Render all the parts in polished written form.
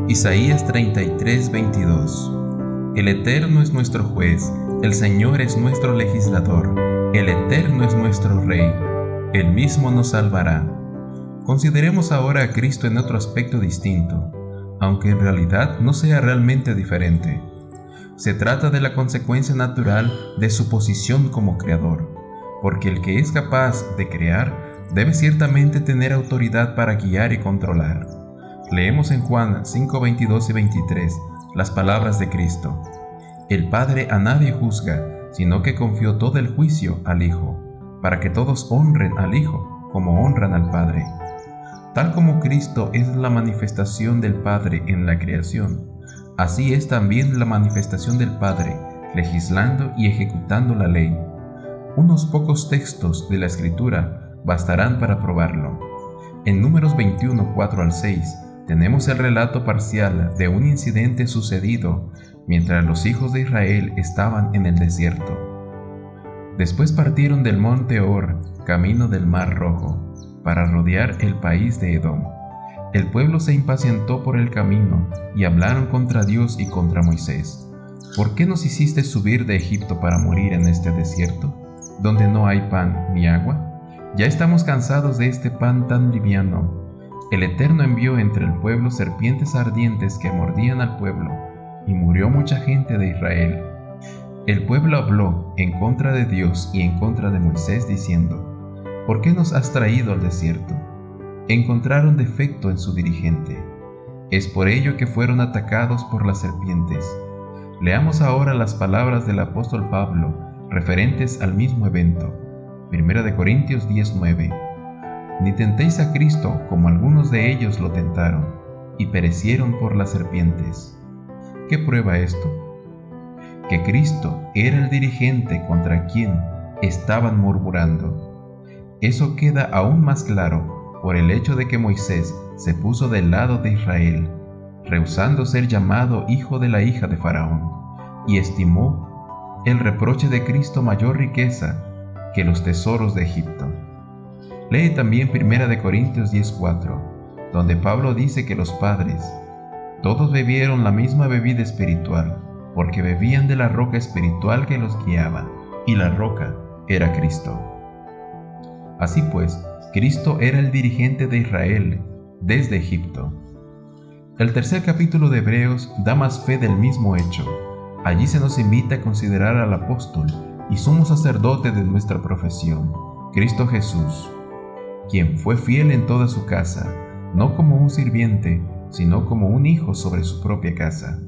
Isaías 33:22. El Eterno es nuestro juez, el Señor es nuestro legislador, el Eterno es nuestro Rey, Él mismo nos salvará. Consideremos ahora a Cristo en otro aspecto distinto, aunque en realidad no sea realmente diferente. Se trata de la consecuencia natural de su posición como creador, porque el que es capaz de crear debe ciertamente tener autoridad para guiar y controlar. Leemos en Juan 5:22 y 23 las palabras de Cristo: El Padre a nadie juzga, sino que confió todo el juicio al Hijo, para que todos honren al Hijo como honran al Padre. Tal como Cristo es la manifestación del Padre en la creación, así es también la manifestación del Padre, legislando y ejecutando la ley. Unos pocos textos de la Escritura bastarán para probarlo. En Números 21, 4 al 6, tenemos el relato parcial de un incidente sucedido mientras los hijos de Israel estaban en el desierto. Después partieron del monte Hor, camino del Mar Rojo, para rodear el país de Edom. El pueblo se impacientó por el camino y hablaron contra Dios y contra Moisés. ¿Por qué nos hiciste subir de Egipto para morir en este desierto, donde no hay pan ni agua? Ya estamos cansados de este pan tan liviano. El Eterno envió entre el pueblo serpientes ardientes que mordían al pueblo, y murió mucha gente de Israel. El pueblo habló en contra de Dios y en contra de Moisés, diciendo: ¿Por qué nos has traído al desierto? Encontraron defecto en su dirigente. Es por ello que fueron atacados por las serpientes. Leamos ahora las palabras del apóstol Pablo, referentes al mismo evento. 1 Corintios 10:9. Ni tentéis a Cristo como algunos de ellos lo tentaron, y perecieron por las serpientes. ¿Qué prueba esto? Que Cristo era el dirigente contra quien estaban murmurando. Eso queda aún más claro por el hecho de que Moisés se puso del lado de Israel, rehusando ser llamado hijo de la hija de Faraón, y estimó el reproche de Cristo mayor riqueza que los tesoros de Egipto. Lee también 1 Corintios 10:4, donde Pablo dice que los padres, todos bebieron la misma bebida espiritual, porque bebían de la roca espiritual que los guiaba, y la roca era Cristo. Así pues, Cristo era el dirigente de Israel desde Egipto. El tercer capítulo de Hebreos da más fe del mismo hecho. Allí se nos invita a considerar al apóstol y sumo sacerdote de nuestra profesión, Cristo Jesús, quien fue fiel en toda su casa, no como un sirviente, sino como un hijo sobre su propia casa.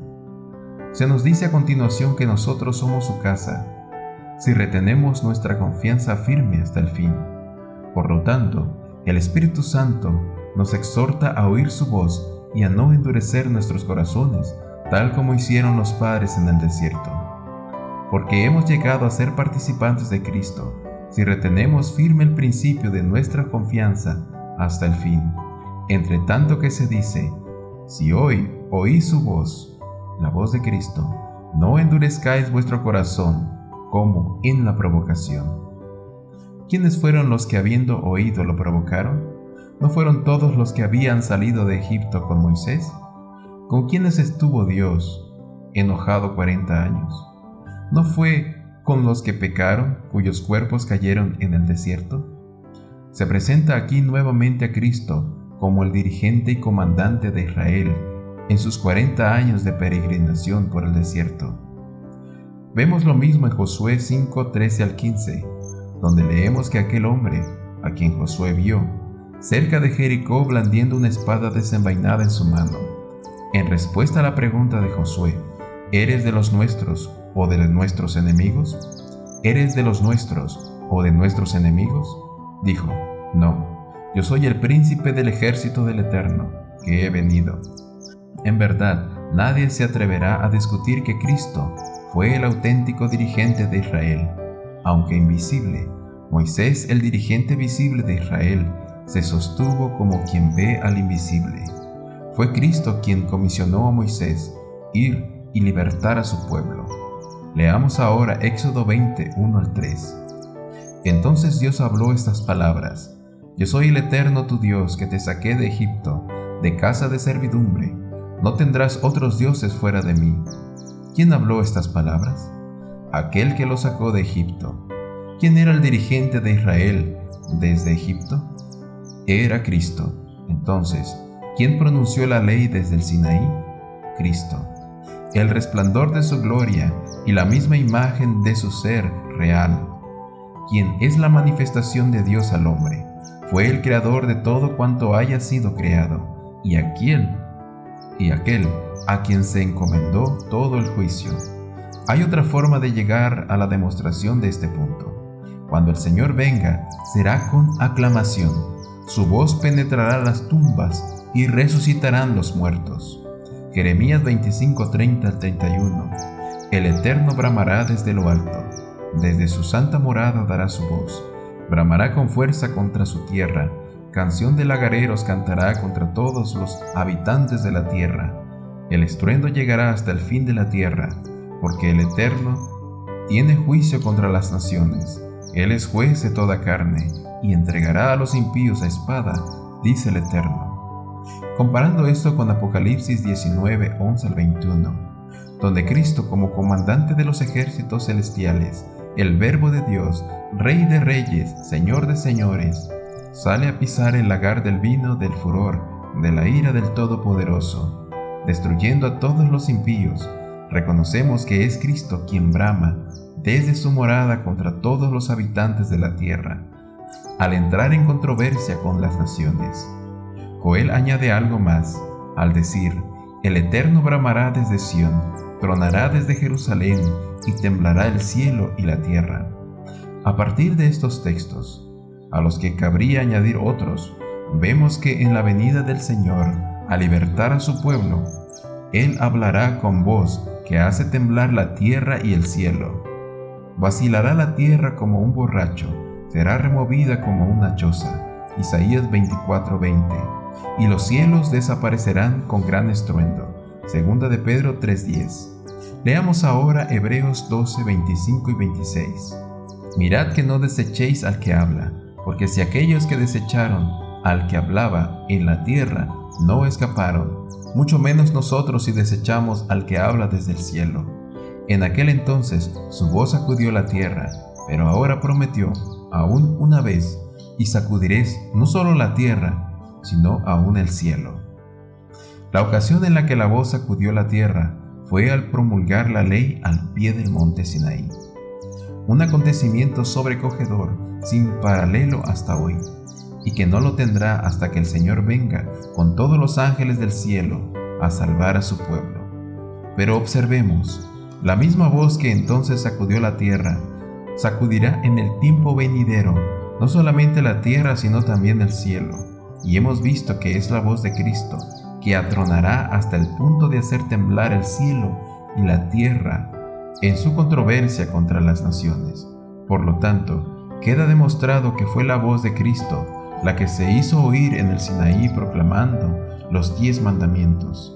Se nos dice a continuación que nosotros somos su casa, si retenemos nuestra confianza firme hasta el fin. Por lo tanto, el Espíritu Santo nos exhorta a oír su voz y a no endurecer nuestros corazones, tal como hicieron los padres en el desierto. Porque hemos llegado a ser participantes de Cristo, si retenemos firme el principio de nuestra confianza hasta el fin. Entre tanto que se dice: si hoy oís su voz, la voz de Cristo, no endurezcáis vuestro corazón como en la provocación. ¿Quiénes fueron los que habiendo oído lo provocaron? ¿No fueron todos los que habían salido de Egipto con Moisés? ¿Con quiénes estuvo Dios enojado 40 años? ¿No fue con los que pecaron, cuyos cuerpos cayeron en el desierto? Se presenta aquí nuevamente a Cristo como el dirigente y comandante de Israel en sus 40 años de peregrinación por el desierto. Vemos lo mismo en Josué 5:13 al 15, donde leemos que aquel hombre, a quien Josué vio, cerca de Jericó blandiendo una espada desenvainada en su mano, en respuesta a la pregunta de Josué: ¿eres de los nuestros o de nuestros enemigos? ¿Eres de los nuestros o de nuestros enemigos? Dijo: no, yo soy el príncipe del ejército del Eterno, que he venido. En verdad, nadie se atreverá a discutir que Cristo fue el auténtico dirigente de Israel. Aunque invisible, Moisés, el dirigente visible de Israel, se sostuvo como quien ve al invisible. Fue Cristo quien comisionó a Moisés ir y libertar a su pueblo. Leamos ahora Éxodo 20, 1 al 3. Entonces Dios habló estas palabras: Yo soy el Eterno tu Dios, que te saqué de Egipto, de casa de servidumbre. No tendrás otros dioses fuera de mí. ¿Quién habló estas palabras? Aquel que lo sacó de Egipto. ¿Quién era el dirigente de Israel desde Egipto? Era Cristo. Entonces, ¿quién pronunció la ley desde el Sinaí? Cristo. El resplandor de su gloria y la misma imagen de su ser real, quien es la manifestación de Dios al hombre, fue el creador de todo cuanto haya sido creado, y aquel a quien se encomendó todo el juicio. Hay otra forma de llegar a la demostración de este punto. Cuando el Señor venga, será con aclamación. Su voz penetrará las tumbas y resucitarán los muertos. Jeremías 25:30-31. El Eterno bramará desde lo alto, desde su santa morada dará su voz. Bramará con fuerza contra su tierra, canción de lagareros cantará contra todos los habitantes de la tierra. El estruendo llegará hasta el fin de la tierra, porque el Eterno tiene juicio contra las naciones. Él es juez de toda carne, y entregará a los impíos a espada, dice el Eterno. Comparando esto con Apocalipsis 19:11-21, donde Cristo, como comandante de los ejércitos celestiales, el Verbo de Dios, Rey de reyes, Señor de señores, sale a pisar el lagar del vino del furor, de la ira del Todopoderoso, destruyendo a todos los impíos, reconocemos que es Cristo quien brama desde su morada contra todos los habitantes de la tierra, al entrar en controversia con las naciones. Joel añade algo más, al decir, el Eterno bramará desde Sión, tronará desde Jerusalén, y temblará el cielo y la tierra. A partir de estos textos, a los que cabría añadir otros, vemos que en la venida del Señor, a libertar a su pueblo, Él hablará con voz que hace temblar la tierra y el cielo. Vacilará la tierra como un borracho, será removida como una choza. Isaías 24:20. Y los cielos desaparecerán con gran estruendo. Segunda de Pedro 3:10. Leamos ahora Hebreos 12:25 y 26. Mirad que no desechéis al que habla, porque si aquellos que desecharon al que hablaba en la tierra no escaparon, mucho menos nosotros si desechamos al que habla desde el cielo. En aquel entonces su voz sacudió la tierra, pero ahora prometió, aún una vez, y sacudiréis no solo la tierra, sino aún el cielo. La ocasión en la que la voz sacudió la tierra fue al promulgar la ley al pie del monte Sinaí. Un acontecimiento sobrecogedor sin paralelo hasta hoy, y que no lo tendrá hasta que el Señor venga con todos los ángeles del cielo a salvar a su pueblo. Pero observemos, la misma voz que entonces sacudió la tierra, sacudirá en el tiempo venidero no solamente la tierra sino también el cielo, y hemos visto que es la voz de Cristo, que atronará hasta el punto de hacer temblar el cielo y la tierra en su controversia contra las naciones. Por lo tanto, queda demostrado que fue la voz de Cristo la que se hizo oír en el Sinaí proclamando los 10 mandamientos.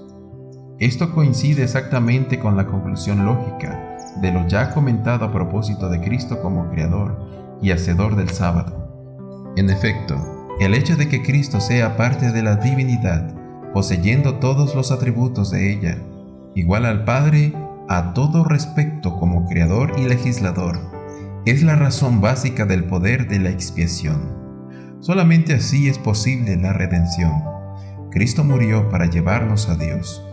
Esto coincide exactamente con la conclusión lógica de lo ya comentado a propósito de Cristo como Creador y Hacedor del sábado. En efecto, el hecho de que Cristo sea parte de la divinidad, poseyendo todos los atributos de ella, igual al Padre a todo respecto como Creador y Legislador, es la razón básica del poder de la expiación. Solamente así es posible la redención. Cristo murió para llevarnos a Dios,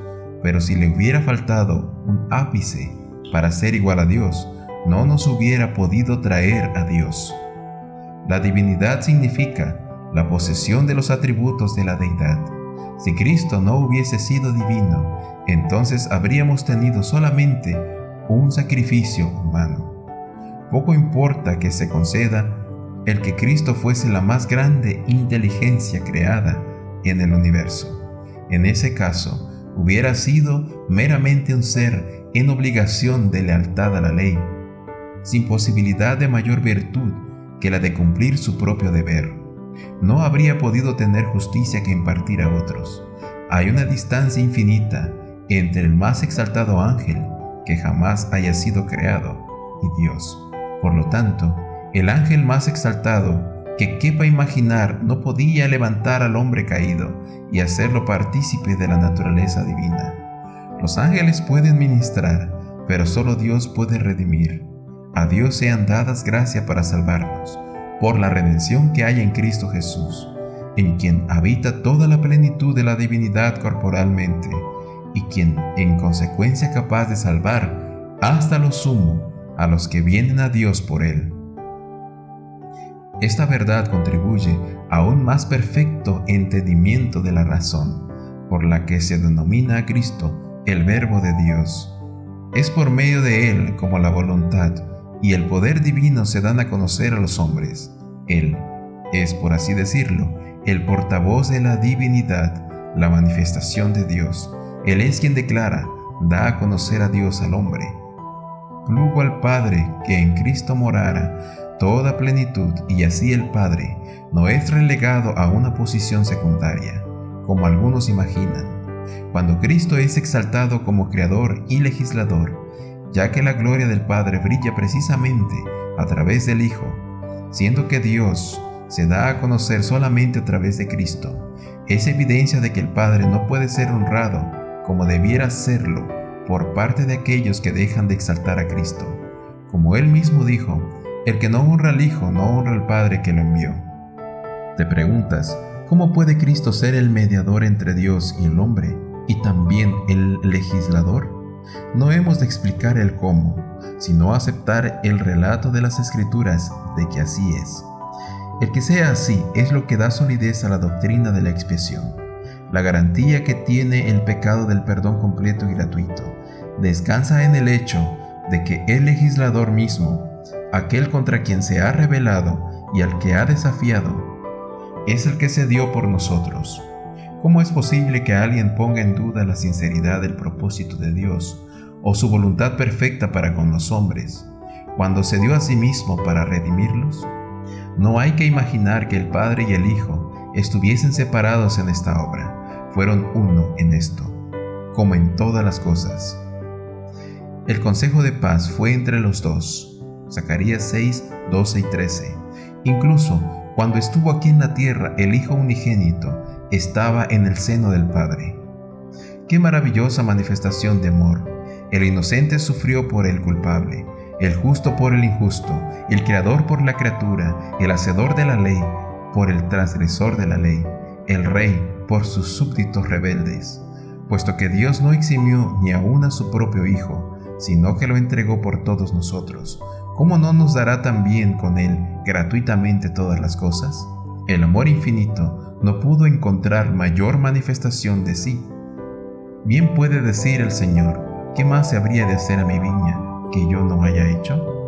pero si le hubiera faltado un ápice para ser igual a Dios, no nos hubiera podido traer a Dios. La divinidad significa la posesión de los atributos de la deidad. Si Cristo no hubiese sido divino, entonces habríamos tenido solamente un sacrificio humano. Poco importa que se conceda el que Cristo fuese la más grande inteligencia creada en el universo. En ese caso, hubiera sido meramente un ser en obligación de lealtad a la ley, sin posibilidad de mayor virtud que la de cumplir su propio deber. No habría podido tener justicia que impartir a otros. Hay una distancia infinita entre el más exaltado ángel que jamás haya sido creado y Dios. Por lo tanto, el ángel más exaltado que quepa imaginar no podía levantar al hombre caído y hacerlo partícipe de la naturaleza divina. Los ángeles pueden ministrar, pero solo Dios puede redimir. A Dios sean dadas gracias para salvarnos, por la redención que hay en Cristo Jesús, en quien habita toda la plenitud de la divinidad corporalmente, y quien en consecuencia es capaz de salvar hasta lo sumo a los que vienen a Dios por Él. Esta verdad contribuye a un más perfecto entendimiento de la razón, por la que se denomina a Cristo el Verbo de Dios. Es por medio de Él como la voluntad y el poder divino se dan a conocer a los hombres. Él es, por así decirlo, el portavoz de la divinidad, la manifestación de Dios. Él es quien declara, da a conocer a Dios al hombre. Plugo al Padre que en Cristo morara toda plenitud, y así el Padre no es relegado a una posición secundaria, como algunos imaginan, cuando Cristo es exaltado como Creador y Legislador, ya que la gloria del Padre brilla precisamente a través del Hijo, siendo que Dios se da a conocer solamente a través de Cristo. Es evidencia de que el Padre no puede ser honrado como debiera serlo por parte de aquellos que dejan de exaltar a Cristo. Como Él mismo dijo, el que no honra al Hijo no honra al Padre que lo envió. Te preguntas, ¿cómo puede Cristo ser el mediador entre Dios y el hombre, y también el legislador? No hemos de explicar el cómo, sino aceptar el relato de las Escrituras de que así es. El que sea así es lo que da solidez a la doctrina de la expiación. La garantía que tiene el pecado del perdón completo y gratuito descansa en el hecho de que el legislador mismo, aquel contra quien se ha rebelado y al que ha desafiado, es el que se dio por nosotros. ¿Cómo es posible que alguien ponga en duda la sinceridad del propósito de Dios o su voluntad perfecta para con los hombres, cuando se dio a sí mismo para redimirlos? No hay que imaginar que el Padre y el Hijo estuviesen separados en esta obra. Fueron uno en esto, como en todas las cosas. El consejo de paz fue entre los dos. Zacarías 6, 12 y 13. Incluso cuando estuvo aquí en la tierra, el Hijo unigénito estaba en el seno del Padre. ¡Qué maravillosa manifestación de amor! El inocente sufrió por el culpable, el justo por el injusto, el creador por la criatura, el hacedor de la ley por el transgresor de la ley, el rey por sus súbditos rebeldes. Puesto que Dios no eximió ni aun a su propio Hijo, sino que lo entregó por todos nosotros, ¿cómo no nos dará también con Él gratuitamente todas las cosas? El amor infinito no pudo encontrar mayor manifestación de sí. Bien puede decir el Señor, ¿qué más se habría de hacer a mi viña que yo no haya hecho?